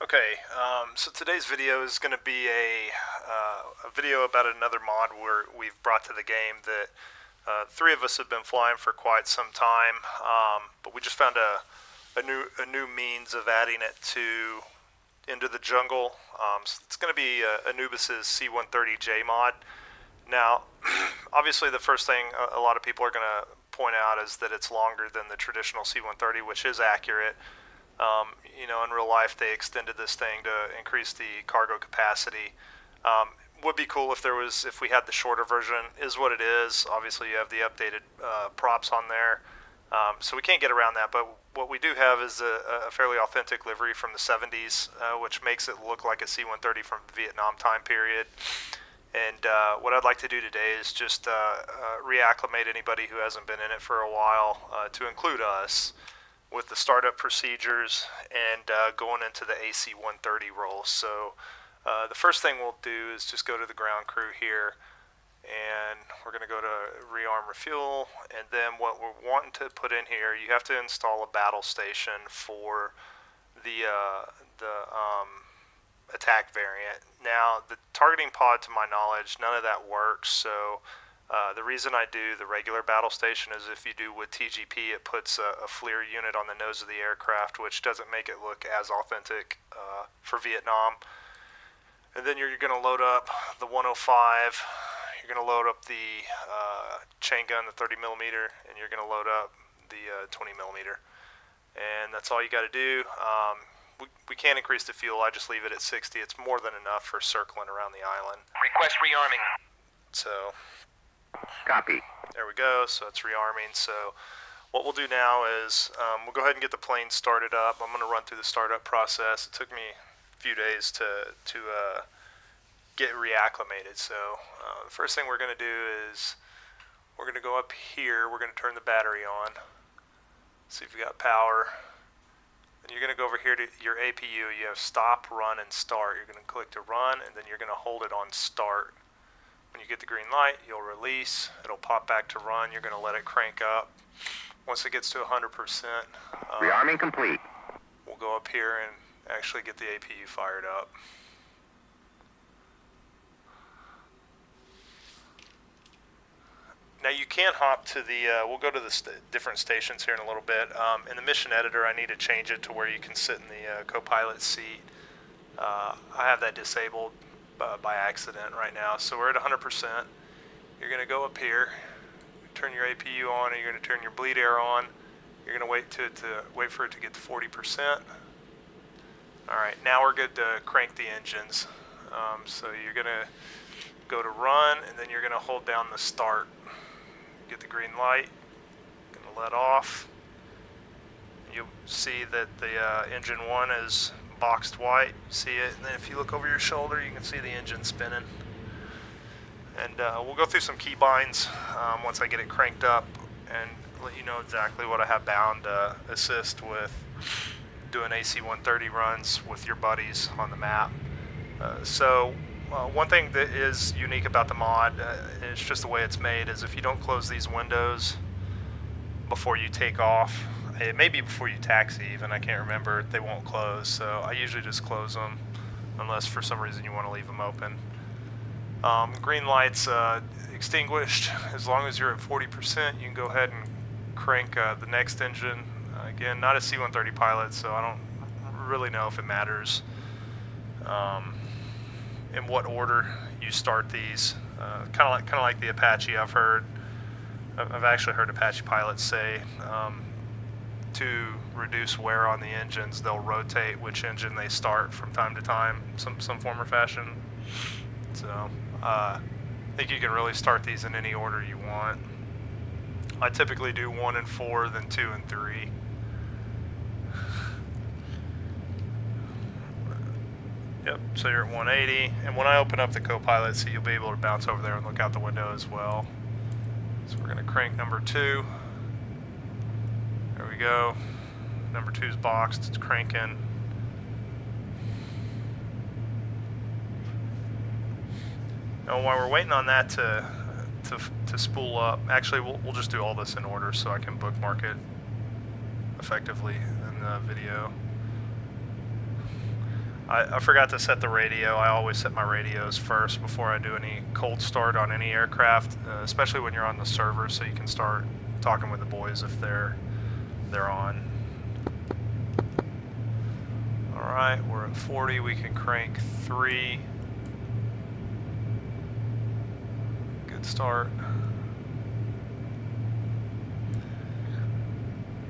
Okay, so today's video is going to be a video about another mod we've brought to the game that three of us have been flying for quite some time, but we just found a new means of adding it into the jungle. So it's going to be Anubis's C130J mod. Now, obviously, the first thing a lot of people are going to point out is that it's longer than the traditional C130, which is accurate. In real life, they extended this thing to increase the cargo capacity. Would be cool if we had the shorter version. Is what it is. Obviously, you have the updated props on there, so we can't get around that. But what we do have is a fairly authentic livery from the 70s, which makes it look like a C-130 from the Vietnam time period. And what I'd like to do today is just reacclimate anybody who hasn't been in it for a while, to include us, with the startup procedures and going into the AC-130 role. So the first thing we'll do is just go to the ground crew here, and we're going to go to rearm refuel, and then what we're wanting to put in here, you have to install a battle station for the attack variant. Now, the targeting pod, to my knowledge, none of that works, so the reason I do the regular battle station is if you do with TGP, it puts a FLIR unit on the nose of the aircraft, which doesn't make it look as authentic for Vietnam. And then you're going to load up the 105, you're going to load up the chain gun, the 30 millimeter, and you're going to load up the 20 millimeter. And that's all you got to do. We can't increase the fuel, I just leave it at 60. It's more than enough for circling around the island. Request rearming. So, copy. There we go, so it's rearming. So what we'll do now is we'll go ahead and get the plane started up. I'm going to run through the startup process. It took me a few days to get reacclimated. So the first thing we're going to do is we're going to go up here. We're going to turn the battery on. See if we got power. Then you're going to go over here to your APU. You have stop, run, and start. You're going to click to run, and then you're going to hold it on start. When you get the green light, you'll release. It'll pop back to run. You're going to let it crank up. Once it gets to 100%, rearming complete. We'll go up here and actually get the APU fired up. Now you can hop to the, we'll go to the different stations here in a little bit. In the mission editor, I need to change it to where you can sit in the co-pilot seat. I have that disabled by accident right now, so we're at 100%. You're going to go up here, turn your APU on, and you're going to turn your bleed air on. You're going to wait for it to get to 40%. Alright, now we're good to crank the engines. So you're going to go to run, and then you're going to hold down the start. Get the green light, going to let off. You'll see that the engine 1 is boxed white. See it, and then if you look over your shoulder, you can see the engine spinning. And we'll go through some key binds once I get it cranked up and let you know exactly what I have bound to assist with doing AC-130 runs with your buddies on the map. One thing that is unique about the mod, it's just the way it's made, is if you don't close these windows before you take off, it may be before you taxi even, I can't remember, they won't close, so I usually just close them unless for some reason you want to leave them open. Green light's extinguished. As long as you're at 40%, you can go ahead and crank the next engine. Again, not a C-130 pilot, so I don't really know if it matters in what order you start these. Kind of like the Apache. I've actually heard Apache pilots say to reduce wear on the engines, they'll rotate which engine they start from time to time, some form or fashion. So I think you can really start these in any order you want. I typically do 1 and 4, then 2 and 3. Yep, so you're at 180, and when I open up the co-pilot seat, you'll be able to bounce over there and look out the window as well. So we're going to crank number 2. There we go. Number 2's boxed, it's cranking. Now while we're waiting on that to spool up, actually we'll just do all this in order so I can bookmark it effectively in the video. I forgot to set the radio. I always set my radios first before I do any cold start on any aircraft, especially when you're on the server, so you can start talking with the boys if they're on. Alright, we're at 40, we can crank 3. Good start.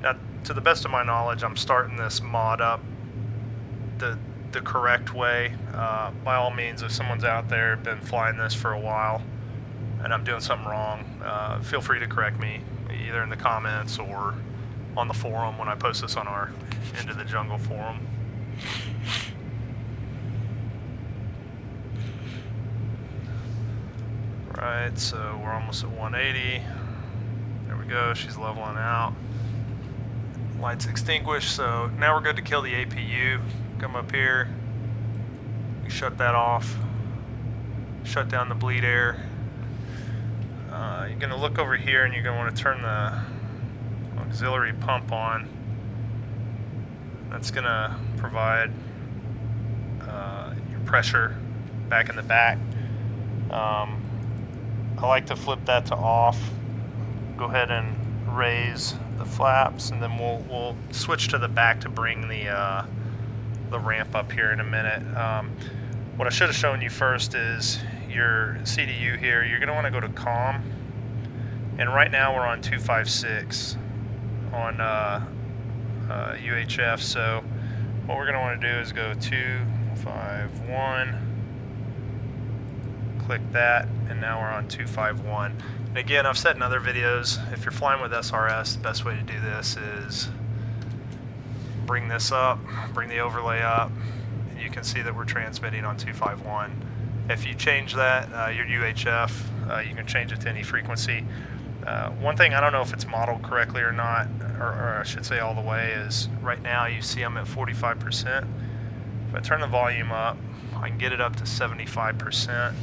Now, to the best of my knowledge, I'm starting this mod up the correct way. By all means, if someone's out there been flying this for a while and I'm doing something wrong, feel free to correct me either in the comments or on the forum when I post this on our Into the Jungle forum. Right, so we're almost at 180. There we go, she's leveling out. Lights extinguished, so now we're good to kill the APU. Come up here, we shut that off, shut down the bleed air. You're going to look over here and you're going to want to turn the auxiliary pump on. That's going to provide your pressure back in the back. I like to flip that to off. Go ahead and raise the flaps, and then we'll switch to the back to bring the ramp up here in a minute. What I should have shown you first is your CDU here. You're going to want to go to COM, and right now we're on 256 on UHF. So what we're going to want to do is go 251, click that, and now we're on 251. And again, I've said in other videos, if you're flying with SRS, the best way to do this is bring this up, bring the overlay up, and you can see that we're transmitting on 251. If you change that, your UHF, you can change it to any frequency. One thing, I don't know if it's modeled correctly or not, or I should say all the way, is right now you see I'm at 45%. If I turn the volume up, I can get it up to 75%.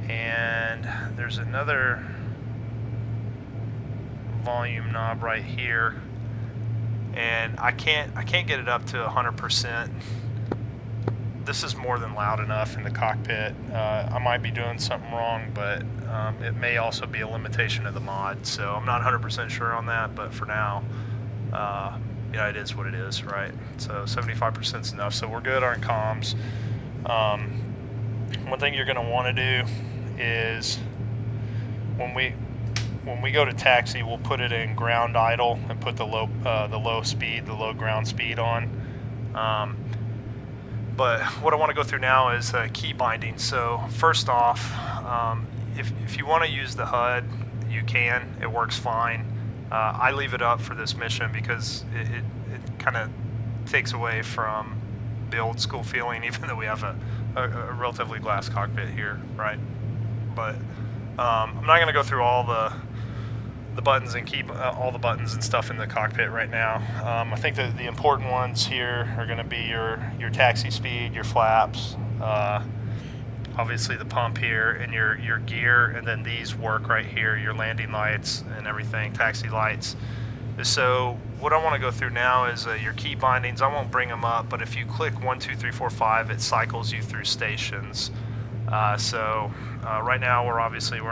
And there's another volume knob right here, and I can't get it up to 100%. This is more than loud enough in the cockpit. I might be doing something wrong, but it may also be a limitation of the mod, so I'm not 100% sure on that, but for now, yeah, it is what it is, right? So 75% is enough, so we're good on comms. One thing you're going to want to do is when we go to taxi, we'll put it in ground idle and put the low ground speed on. But what I want to go through now is key binding. So first off, if you want to use the HUD, you can. It works fine. I leave it up for this mission because it kind of takes away from the old school feeling, even though we have a relatively glass cockpit here, right? But I'm not going to go through all the buttons and keep all the buttons and stuff in the cockpit right now. I think that the important ones here are going to be your taxi speed, your flaps, obviously the pump here, and your gear, and then these work right here, your landing lights and everything, taxi lights. So what I want to go through now is your key bindings. I won't bring them up, but if you click 1, 2, 3, 4, 5, it cycles you through stations. Right now we're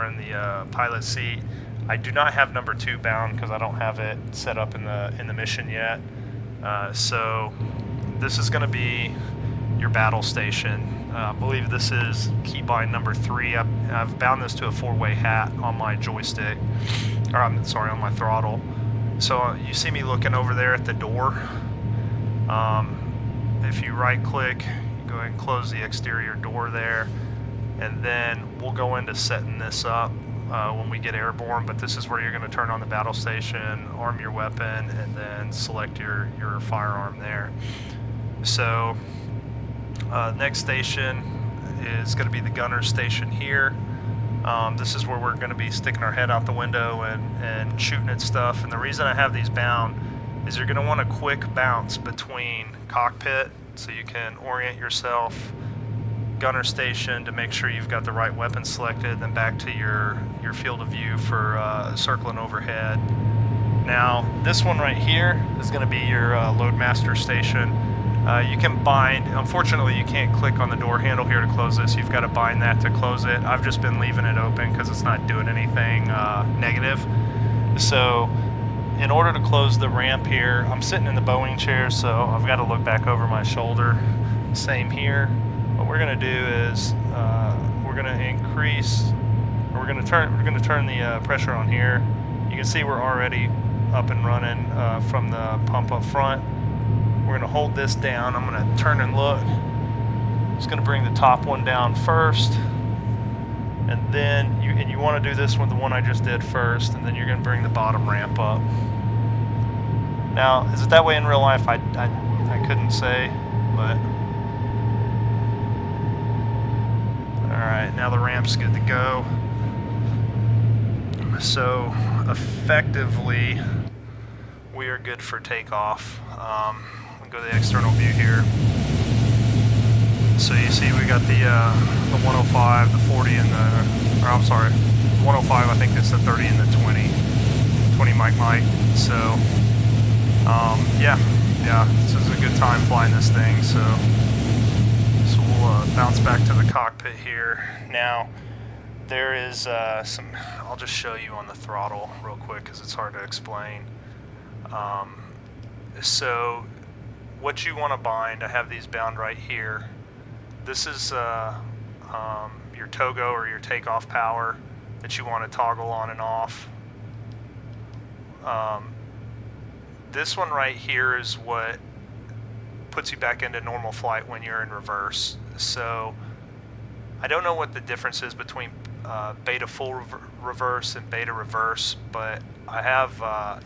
in the pilot seat. I do not have number 2 bound because I don't have it set up in the mission yet. So this is going to be your battle station. I believe this is keybind number 3. I've bound this to a 4-way hat on my joystick, or I'm sorry, on my throttle. So you see me looking over there at the door. If you right click, you go ahead and close the exterior door there, and then we'll go into setting this up when we get airborne. But this is where you're going to turn on the battle station, arm your weapon, and then select your firearm there. So next station is going to be the gunner station here. This is where we're going to be sticking our head out the window and shooting at stuff. And the reason I have these bound is you're going to want a quick bounce between cockpit so you can orient yourself, gunner station to make sure you've got the right weapon selected, then back to your field of view for circling overhead. Now this one right here is going to be your loadmaster station. You can bind, unfortunately you can't click on the door handle here to close this, you've got to bind that to close it. I've just been leaving it open because it's not doing anything negative. So in order to close the ramp here, I'm sitting in the Boeing chair, so I've got to look back over my shoulder. Same here. What we're going to do is we're going to increase, or we're going to turn the pressure on here. You can see we're already up and running from the pump up front. We're going to hold this down. I'm going to turn and look. Just going to bring the top one down first, and then you want to do this one, the one I just did first, and then you're going to bring the bottom ramp up. Now, is it that way in real life? I couldn't say, but all right. Now the ramp's good to go. So effectively, we are good for takeoff. Go to the external view here. So you see we got the 105, the 40, and the, or I'm sorry, 105, I think it's the 30 and the 20 mic. So, yeah, this is a good time flying this thing. So we'll bounce back to the cockpit here. Now, there is some, I'll just show you on the throttle real quick because it's hard to explain. So what you want to bind, I have these bound right here. This is your togo or your takeoff power that you want to toggle on and off. This one right here is what puts you back into normal flight when you're in reverse. So I don't know what the difference is between beta full reverse and beta reverse, but I have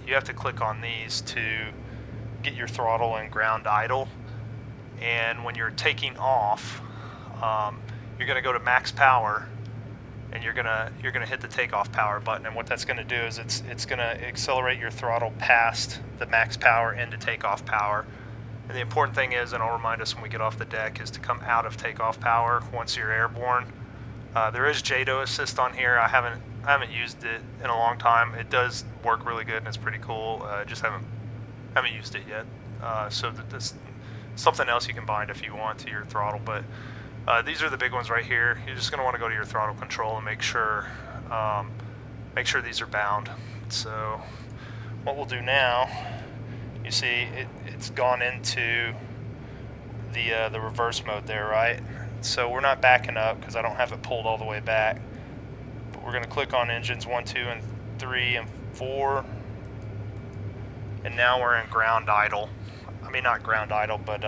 you have to click on these to get your throttle in ground idle, and when you're taking off, you're going to go to max power, and you're gonna hit the takeoff power button, and what that's going to do is it's going to accelerate your throttle past the max power into takeoff power. And the important thing is, and I'll remind us when we get off the deck, is to come out of takeoff power once you're airborne. There is JADO assist on here. I haven't used it in a long time. It does work really good and it's pretty cool. Just haven't used it yet. So this something else you can bind if you want to your throttle. But these are the big ones right here. You're just going to want to go to your throttle control and make sure these are bound. So what we'll do now, you see it's gone into the reverse mode there, right? So we're not backing up because I don't have it pulled all the way back. But we're going to click on engines 1, 2, and 3, and 4. And now we're in ground idle. I mean, not ground idle, but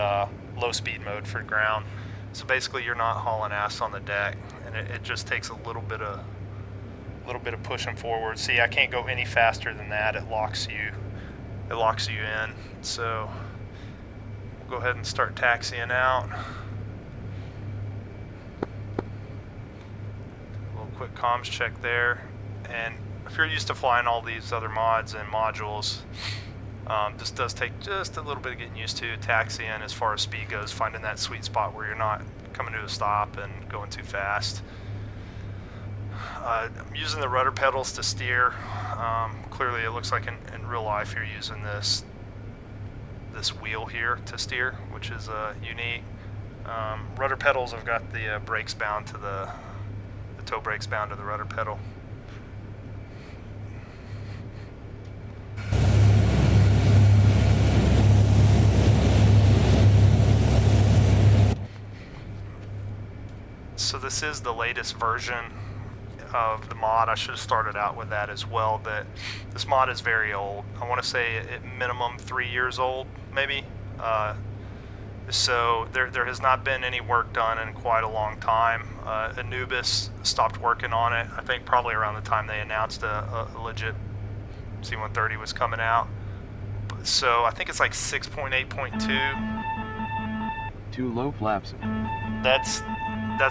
low speed mode for ground. So basically you're not hauling ass on the deck, and it just takes a little bit of pushing forward. See, I can't go any faster than that. It locks you in. So we'll go ahead and start taxiing out. Quick comms check there, and if you're used to flying all these other mods and modules, this does take just a little bit of getting used to taxiing as far as speed goes, finding that sweet spot where you're not coming to a stop and going too fast. I'm using the rudder pedals to steer. Clearly it looks like in real life you're using this wheel here to steer, which is unique. Rudder pedals have got the brakes bound to the toe brakes bound to the rudder pedal. So this is the latest version of the mod. I should have started out with that as well, but this mod is very old. I want to say at minimum 3 years old, maybe. So there has not been any work done in quite a long time. Anubis stopped working on it, I think probably around the time they announced a legit C-130 was coming out. So I think it's like 6.8.2. Too low flaps. That's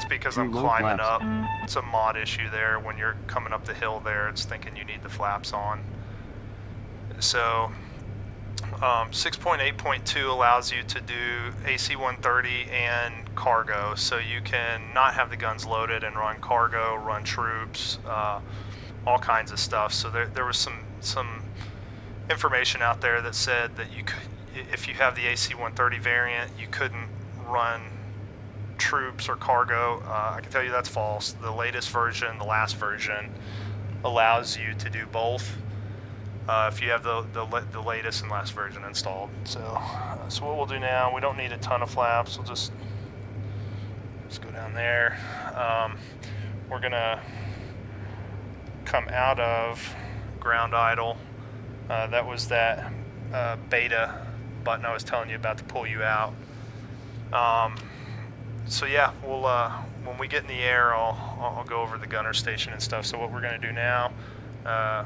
because I'm low climbing flaps. up. It's a mod issue there. When you're coming up the hill there, it's thinking you need the flaps on. So 6.8.2 allows you to do AC-130 and cargo, so you can not have the guns loaded and run cargo, run troops, all kinds of stuff. So there was some information out there that said that if you have the AC 130 variant, you couldn't run troops or cargo. I can tell you that's false. The latest version, the last version, allows you to do both if you have the latest and last version installed. So what we'll do now, we don't need a ton of flaps. We'll just go down there. We're gonna come out of ground idle. That was that beta button I was telling you about to pull you out. So yeah, we'll when we get in the air, I'll go over the gunner station and stuff. So what we're gonna do now,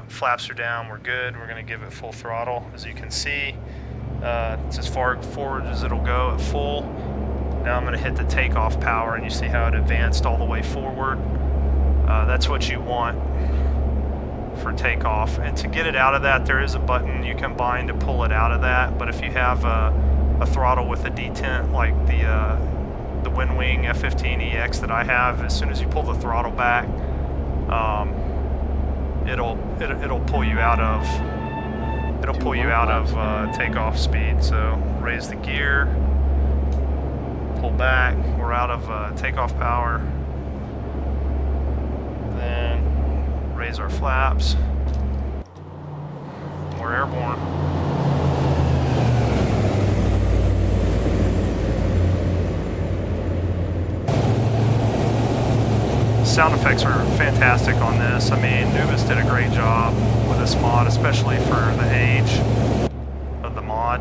flaps are down, we're good. We're gonna give it full throttle. As you can see, it's as far forward as it'll go at full. Now I'm gonna hit the takeoff power, and you see how it advanced all the way forward. That's what you want for takeoff. And to get it out of that, there is a button you can bind to pull it out of that. But if you have a throttle with a detent like the Windwing F15EX that I have, as soon as you pull the throttle back, it'll pull you out of takeoff speed. So raise the gear, pull back. We're out of takeoff power. Then raise our flaps. We're airborne. Sound effects are fantastic on this. I mean, Nubis did a great job with this mod, especially for the age of the mod.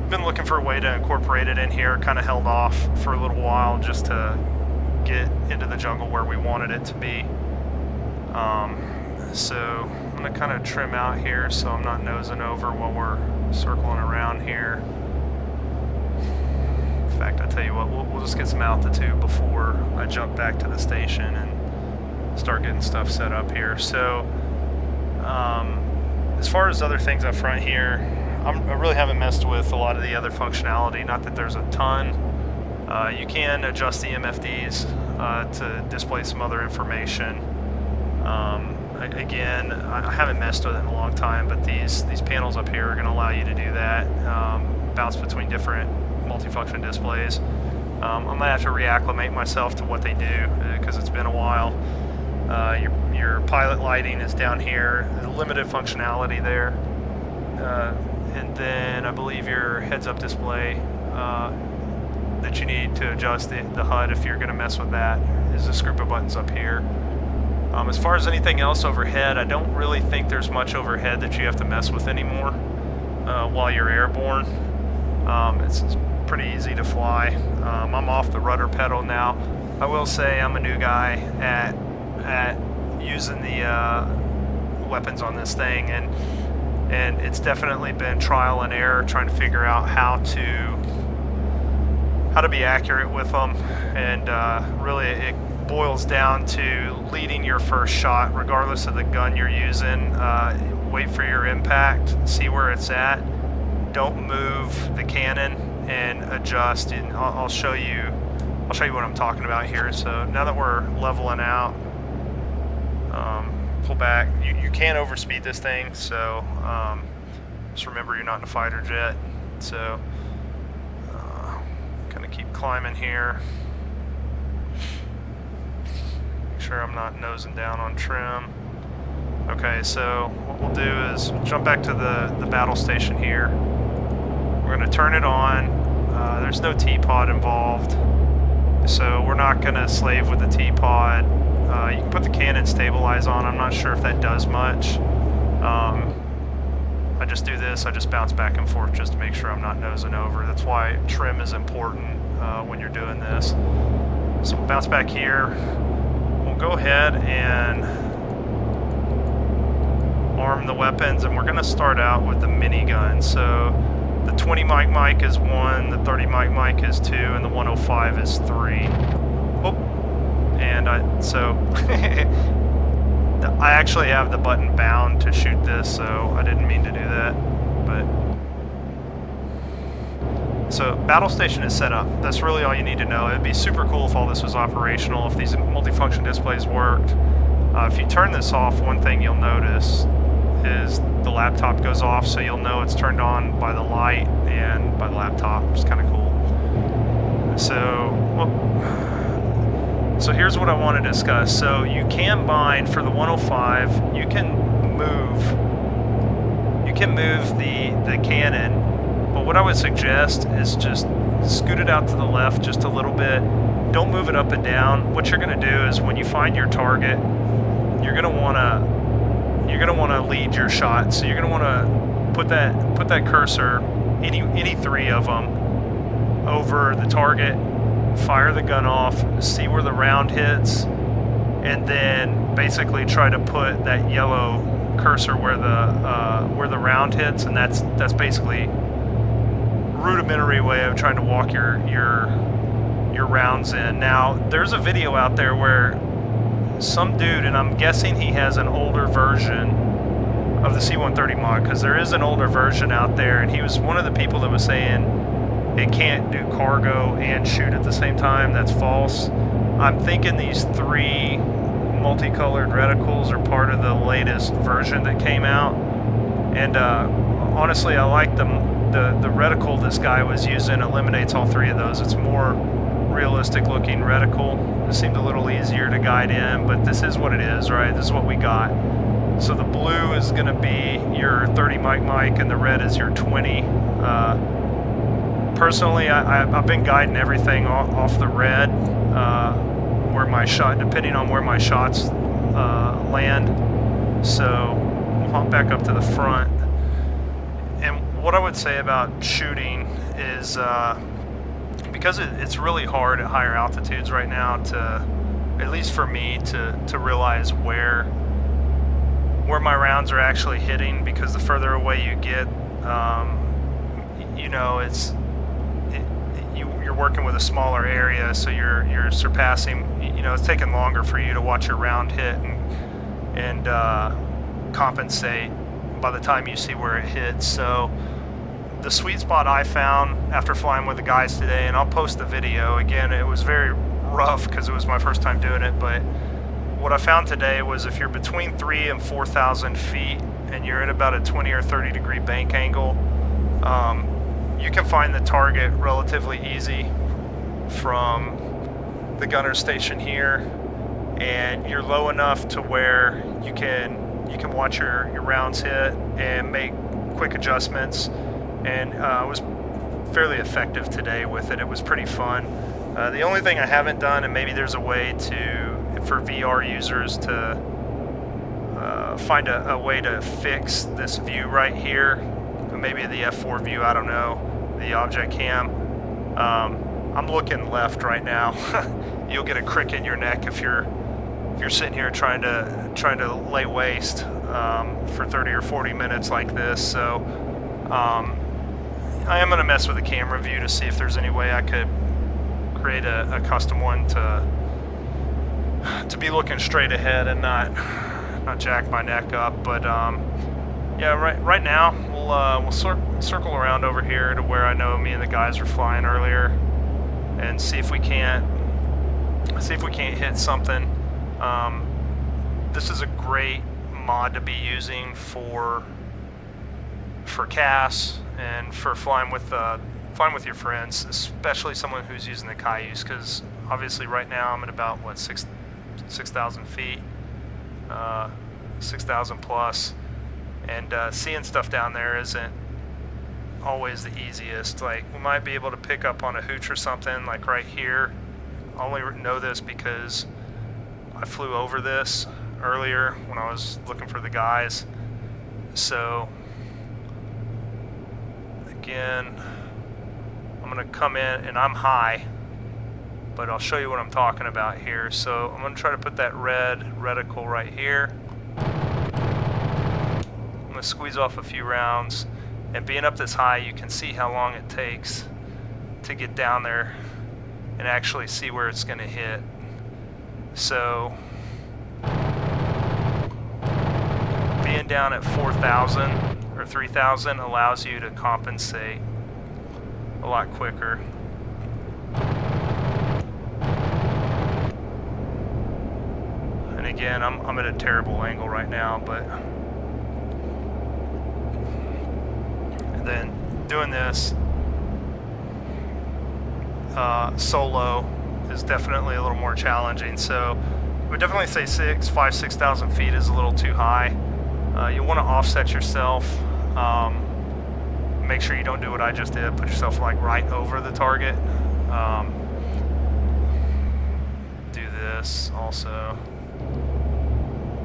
Been looking for a way to incorporate it in here. Kind of held off for a little while just to get into the jungle where we wanted it to be. So I'm gonna kind of trim out here so I'm not nosing over while we're circling around here. In fact, I tell you what, we'll just get some altitude before I jump back to the station and start getting stuff set up here. So as far as other things up front here, I really haven't messed with a lot of the other functionality. Not that there's a ton. You can adjust the MFDs to display some other information. Again, I haven't messed with it in a long time, but these panels up here are going to allow you to do that. Bounce between different multifunction displays. I'm going to have to reacclimate myself to what they do because it's been a while. Your pilot lighting is down here. There's limited functionality there. And then I believe your heads-up display that you need to adjust the HUD if you're going to mess with that is this group of buttons up here. As far as anything else overhead, I don't really think there's much overhead that you have to mess with anymore while you're airborne. It's pretty easy to fly. I'm off the rudder pedal now. I will say I'm a new guy at using the weapons on this thing, and it's definitely been trial and error trying to figure out how to be accurate with them. And really it boils down to leading your first shot regardless of the gun you're using. Wait for your impact, see where it's at, don't move the cannon, and adjust. And I'll show you what I'm talking about here. So now that we're leveling out, pull back. You can't overspeed this thing, so just remember you're not in a fighter jet. So kind of keep climbing here. Make sure I'm not nosing down on trim. Okay, so what we'll do is jump back to the battle station here. We're going to turn it on. There's no T-pod involved, so we're not going to slave with the T-pod. You can put the cannon stabilize on. I'm not sure if that does much. I just do this. I just bounce back and forth just to make sure I'm not nosing over. That's why trim is important when you're doing this. So we'll bounce back here. We'll go ahead and arm the weapons, and we're going to start out with the minigun. So the 20 mic is 1, the 30 mic is 2, and the 105 is 3. Oh, and so I actually have the button bound to shoot this, so I didn't mean to do that. But so battle station is set up. That's really all you need to know. It'd be super cool if all this was operational, if these multifunction displays worked. If you turn this off, one thing you'll notice is the laptop goes off, so you'll know it's turned on by the light and by the laptop. It's kind of cool. So here's what I want to discuss. So you can bind for the 105. You can move the cannon, but what I would suggest is just scoot it out to the left just a little bit. Don't move it up and down. What you're going to do is when you find your target, you're going to want to lead your shot. So you're going to want to put that cursor, any three of them, over the target, fire the gun off, see where the round hits, and then basically try to put that yellow cursor where the round hits, and that's basically rudimentary way of trying to walk your rounds in. Now, there's a video out there where some dude, and I'm guessing he has an older version of the C-130 mod, because there is an older version out there, and he was one of the people that was saying it can't do cargo and shoot at the same time. That's false. I'm thinking these three multicolored reticles are part of the latest version that came out, and honestly, I like the reticle this guy was using eliminates all three of those. It's more realistic looking reticle. It seemed a little easier to guide in, but this is what it is, right? This is what we got. So the blue is going to be your 30 mic, and the red is your 20. Personally, I've been guiding everything off the red, where my shot, depending on where my shots land. So we'll hop back up to the front. And what I would say about shooting is, because it's really hard at higher altitudes right now to, at least for me, to realize where my rounds are actually hitting, because the further away you get, you know, you're working with a smaller area, so you're surpassing, you know, it's taking longer for you to watch your round hit and compensate by the time you see where it hits. So the sweet spot I found after flying with the guys today, and I'll post the video, again, it was very rough because it was my first time doing it, but what I found today was if you're between 3,000 and 4,000 feet and you're at about a 20 or 30 degree bank angle, you can find the target relatively easy from the gunner station here, and you're low enough to where you can watch your rounds hit and make quick adjustments, and I was fairly effective today with it. It was pretty fun. The only thing I haven't done, and maybe there's a way for VR users to find a way to fix this view right here, maybe the F4 view, I don't know, the object cam. I'm looking left right now. You'll get a crick in your neck if you're sitting here trying to lay waste for 30 or 40 minutes like this. So I am going to mess with the camera view to see if there's any way I could create a custom one to be looking straight ahead and not jack my neck up. But yeah, right now we'll circle around over here to where I know me and the guys were flying earlier, and see if we can't hit something. This is a great mod to be using for CAS and for flying with your friends, especially someone who's using the Cayuse, because obviously right now I'm at about 6,000 feet, 6,000 plus, and seeing stuff down there isn't always the easiest. Like, we might be able to pick up on a hooch or something, like right here. I only know this because I flew over this earlier when I was looking for the guys. So again, I'm gonna come in, and I'm high, but I'll show you what I'm talking about here. So I'm gonna try to put that red reticle right here. I'm gonna squeeze off a few rounds, and being up this high, you can see how long it takes to get down there and actually see where it's gonna hit. So being down at 4,000 or 3,000 allows you to compensate a lot quicker. And again, I'm at a terrible angle right now, but doing this solo is definitely a little more challenging. So I would definitely say 6,000 feet is a little too high. You want to offset yourself. Make sure you don't do what I just did. Put yourself like right over the target. Do this also.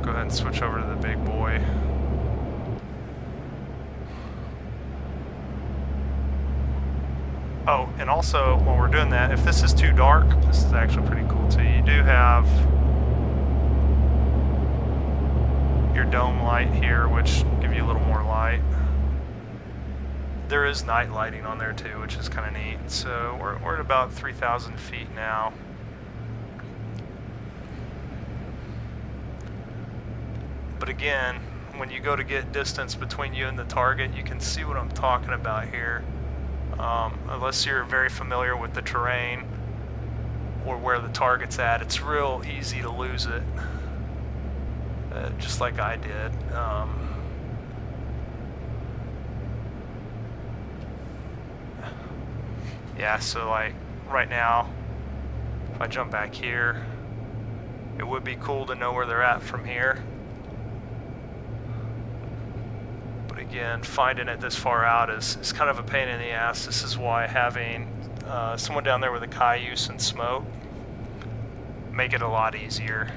Go ahead and switch over to the big boy. Oh, and also when we're doing that, if this is too dark, this is actually pretty cool too. You do have your dome light here, which give you a little more light. There is night lighting on there too, which is kind of neat. So we're at about 3,000 feet now. But again, when you go to get distance between you and the target, you can see what I'm talking about here. Unless you're very familiar with the terrain or where the target's at, it's real easy to lose it, just like I did. Yeah, so like right now, if I jump back here, it would be cool to know where they're at from here. But again, finding it this far out is kind of a pain in the ass. This is why having someone down there with a cayuse and smoke make it a lot easier.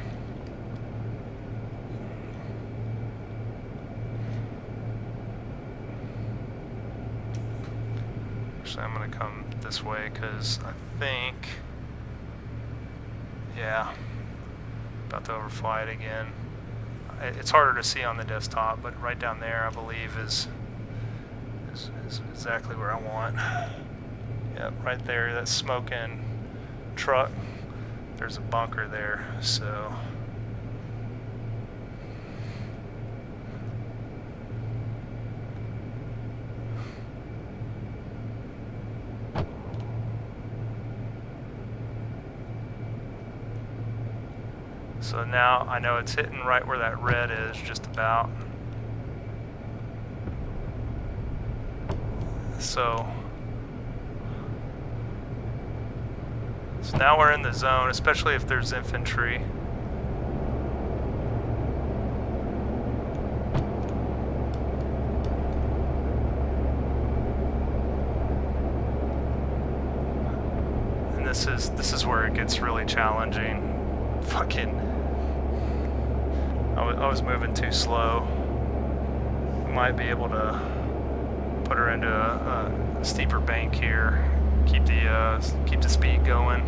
Actually, I'm going to come this way because I think, yeah, about to overfly it again. It's harder to see on the desktop, but right down there, I believe, is exactly where I want. Yep, right there, that smoking truck. There's a bunker there, so. So now I know it's hitting right where that red is, just about. So now we're in the zone, especially if there's infantry. And this is where it gets really challenging. Fucking, I was moving too slow. Might be able to put her into a steeper bank here. Keep the speed going.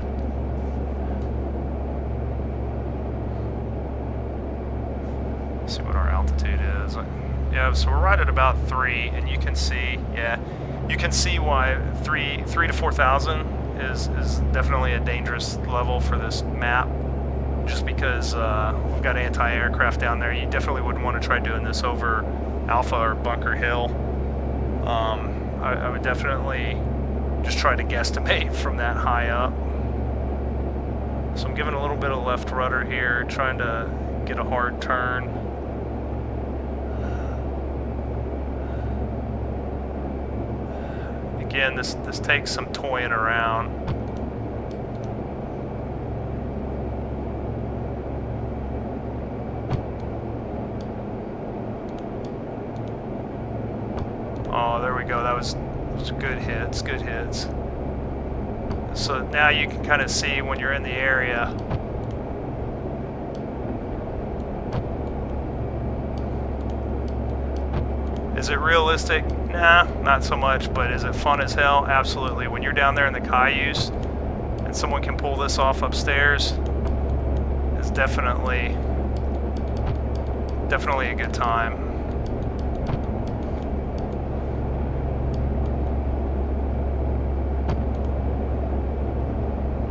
See what our altitude is. Yeah, so we're right at about 3, and you can see, yeah, you can see why 3 to 4,000 is definitely a dangerous level for this map. Just because we've got anti-aircraft down there, you definitely wouldn't want to try doing this over Alpha or Bunker Hill. I would definitely just try to guesstimate from that high up. So I'm giving a little bit of left rudder here, trying to get a hard turn. Again, this takes some toying around. Oh, there we go. That was good hits, good hits. So now you can kind of see when you're in the area. Is it realistic? Nah, not so much, but is it fun as hell? Absolutely. When you're down there in the cayuse and someone can pull this off upstairs, it's definitely a good time.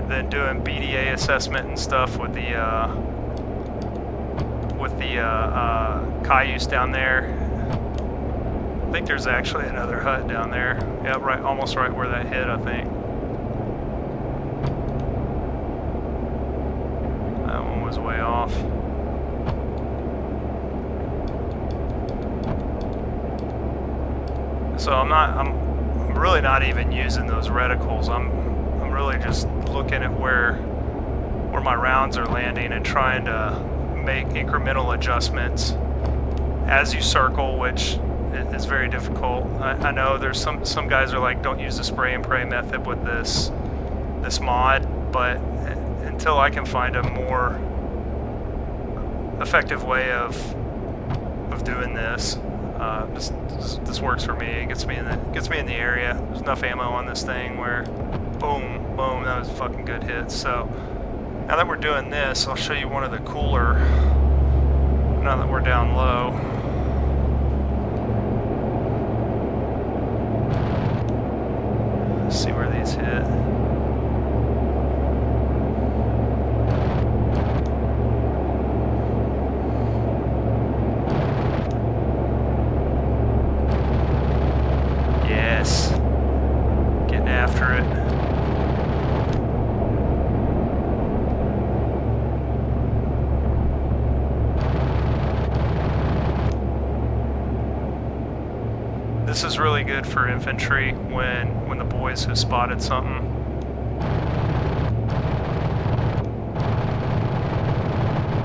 Then doing BDA assessment and stuff with the cayuse down there. I think there's actually another hut down there. Yeah, right, almost right where that hit, I think. That one was way off. So I'm really not even using those reticles. I'm really just looking at where my rounds are landing and trying to make incremental adjustments as you circle, which is very difficult. I know there's some guys are like, don't use the spray and pray method with this mod, but until I can find a more effective way of doing this, this works for me. It gets me in the area. There's enough ammo on this thing where boom, boom, that was a fucking good hit. So now that we're doing this, I'll show you one of the cooler, now that we're down low. Let's see where these hit. Yes. Getting after it. This is really good for infantry when the boys have spotted something.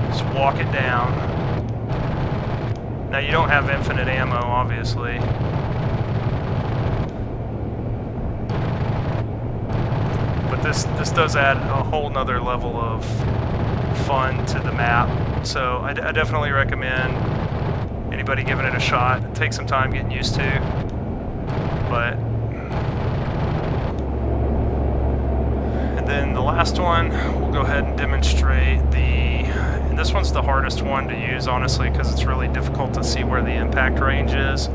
Just walk it down. Now you don't have infinite ammo, obviously. But this does add a whole nother level of fun to the map. So I definitely recommend anybody giving it a shot. It takes some time getting used to. But and then the last one, we'll go ahead and demonstrate and this one's the hardest one to use, honestly, because it's really difficult to see where the impact range is.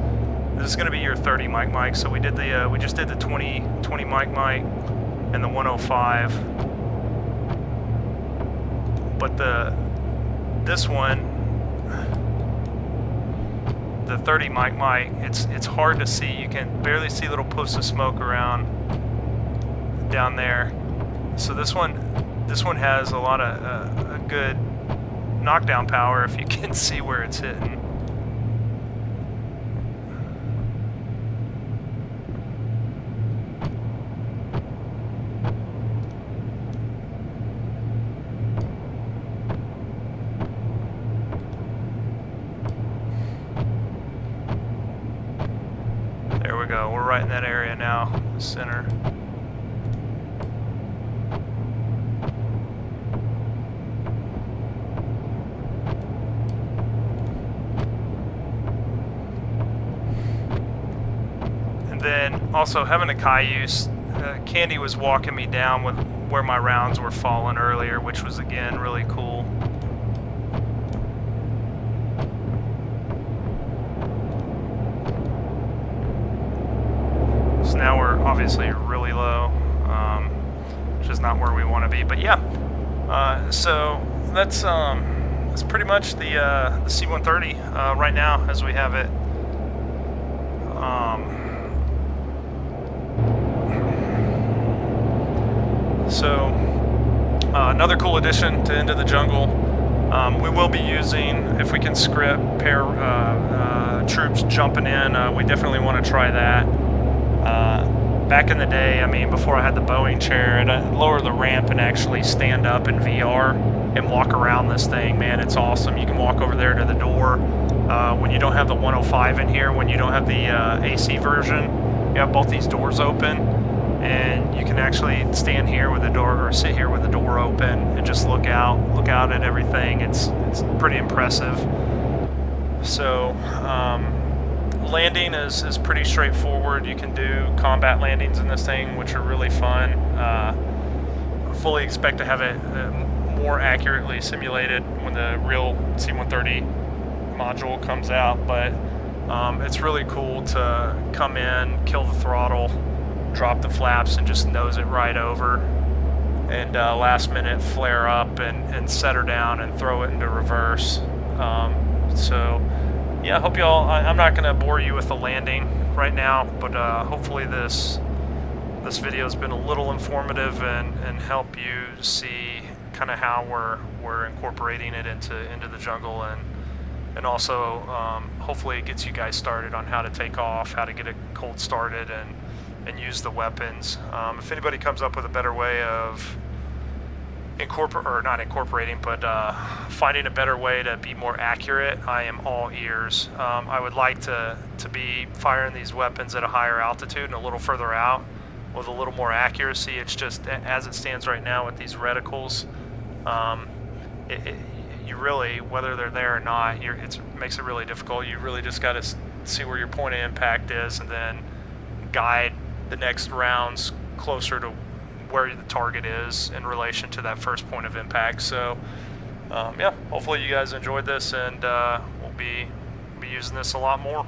This is going to be your 30 mic. So we just did the 20 mic and the 105. But this one, the 30 mic, it's hard to see. You can barely see little puffs of smoke around down there. So this one has a lot of a good knockdown power if you can see where it's hitting. There we go. We're right in that area now, the center. And then also having a Cayuse, Candy was walking me down with where my rounds were falling earlier, which was again really cool. So now we're obviously really low, which is not where we want to be. But yeah, so that's pretty much the C-130 right now as we have it. So another cool addition to Into the Jungle. We will be using, if we can script troops jumping in, we definitely want to try that. Back in the day, I mean, before I had the Boeing chair, I'd lower the ramp and actually stand up in VR and walk around this thing. Man, it's awesome. You can walk over there to the door. When you don't have the 105 in here, when you don't have the AC version, you have both these doors open, and you can actually stand here with the door, or sit here with the door open and just look out at everything. It's pretty impressive. So landing is pretty straightforward. You can do combat landings in this thing, which are really fun. Fully expect to have it more accurately simulated when the real C-130 module comes out, but it's really cool to come in, kill the throttle, drop the flaps, and just nose it right over, and last minute flare up and set her down and throw it into reverse. So yeah, I hope y'all, I'm not going to bore you with the landing right now, but hopefully this video has been a little informative and help you see kind of how we're incorporating it into the jungle, and also hopefully it gets you guys started on how to take off, how to get it cold started, and use the weapons. If anybody comes up with a better way of finding a better way to be more accurate, I am all ears. I would like to be firing these weapons at a higher altitude and a little further out with a little more accuracy. It's just, as it stands right now with these reticles, you really, whether they're there or not, it makes it really difficult. You really just got to see where your point of impact is and then guide the next rounds closer to where the target is in relation to that first point of impact. So yeah, hopefully you guys enjoyed this, and we'll be using this a lot more.